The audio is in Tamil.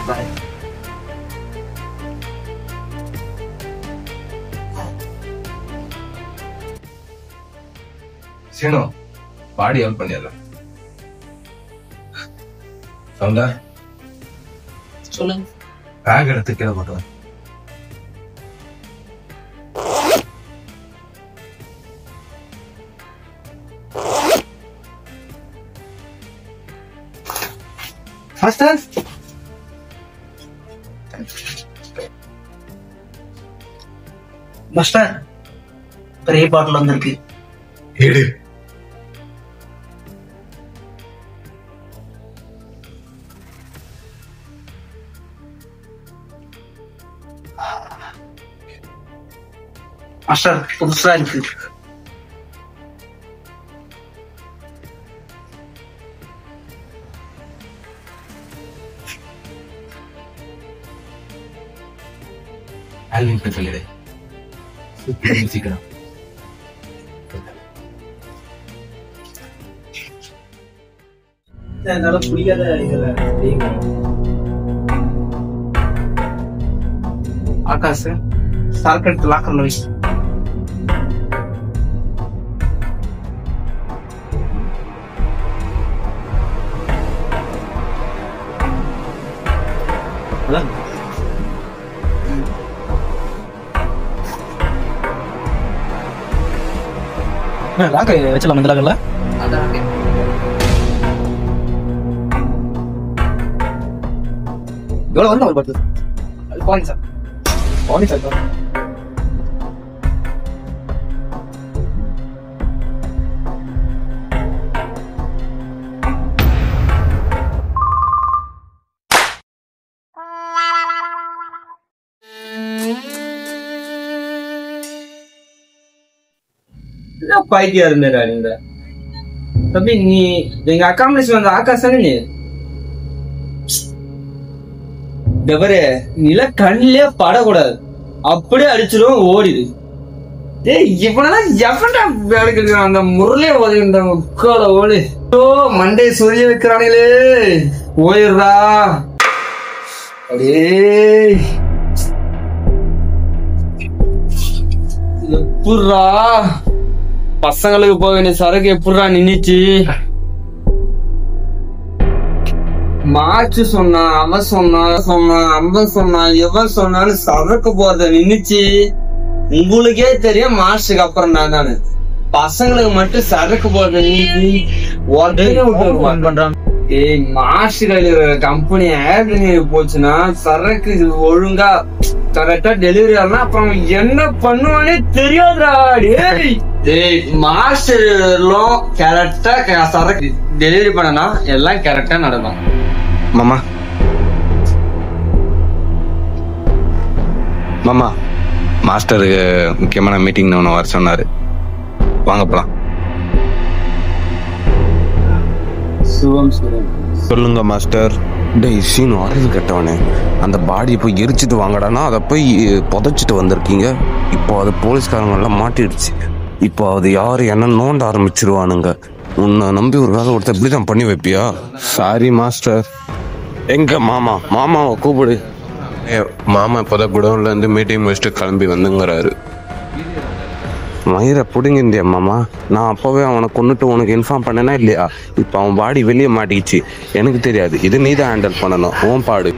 பாய். சீனோ பாடி ஹெல்ப் பண்ணிடலாம். சவுண்டா சொல்லுங்க. பேக் எடுத்து கீழே போட்டு மாஸ்டர் மாஸ்டர் பெரிய பாட்டில் வந்திருக்கு. எடு. மாஸ்டர் புதுசா இருக்கு. ஆல்வின் கிட்ட சொல்லிடு. சீக்கிரம். என்னால புரியாத ஆகாஷ் சார்கட் லாக்கர்ல வை. லாக்க வச்சலாம் இந்த லாக்கர்ல. எவ்வளவு வந்து அவர் பார்த்து அது பாருங்க சார். பாருங்க சார். பைத்தியா இருந்தா நீங்க தம்பி, நீ எங்க அக்காமடேஷன் வந்த ஆகாஷ் தானே நீ? தவறு நில கண்ணிலே படக்கூடாது, அப்படியே அடிச்சிடும் ஓடிடு. ஏய் இவனெல்லாம் எவன்டா வேலைக்கு இருக்கிறான்? அந்த முரளே ஓதிருந்த உட்கால ஓடு. ஓ மண்டே சொரிய வைக்கிறானே, ஓயிடுறா அப்படியே. எப்படா பசங்களுக்கு போக வேண்டிய சரக்கு எப்படா நின்னுச்சு? மாச்சு சொன்னா, அவன் சொன்னா, எவன் சொன்னாலும் சரக்கு போறத நின்னுச்சு. உங்களுக்கே தெரியும் மாஸ்டருக்கு அப்புறம் நான் தானு. பசங்களுக்கு மட்டும் சரக்கு போறத பண்றான். ஏய் மாஸ்டர் கம்பெனி ஏர் போச்சுன்னா சரக்கு ஒழுங்கா கரெக்டா டெலிவரி ஆகலாம். அப்புறம் என்ன பண்ணுவானே தெரியாதுடா. ஏய் மாஸ்டர்லாம் கரெக்டா சரக்கு டெலிவரி பண்ணனா எல்லாம் கரெக்டா நடக்கும். மாமா மாமா மாஸ்டருக்கு முக்கியமான மீட்டிங் ஒன்று வர சொன்னாரு, வாங்க போலாம். சொல்லுங்க மாஸ்டர். டேய் சீனு அறிவு கட்டவனே, அந்த பாடியை போய் எரிச்சிட்டு வாங்கடானா அதை போய் புதைச்சிட்டு வந்திருக்கீங்க. இப்போ அது போலீஸ்காரங்க எல்லாம் மாட்டிடுச்சு. இப்போ அது யாரு என்ன நோண்ட ஆரம்பிச்சிருவானுங்க. உன்னை நம்பி ஒரு வேலை ஒருத்தர் இப்படிதான் பண்ணி வைப்பியா? Sorry master. எங்க மாமாவை கூப்பிடு. மாமா இப்போதான் குடவுன்ல இருந்து மீட்டிங் முடிச்சுட்டு கிளம்பி வந்துங்கிறாரு. மயிரை பிடுங்கிந்தியா மாமா? நான் அப்போவே அவனை கொண்டுட்டு உனக்கு இன்ஃபார்ம் பண்ணேனா இல்லையா? இப்போ அவன் பாடி வெளியே மாட்டிக்கிச்சு. எனக்கு தெரியாது, இது நீ தான் ஹேண்டில் பண்ணணும். ஓன் பாடு.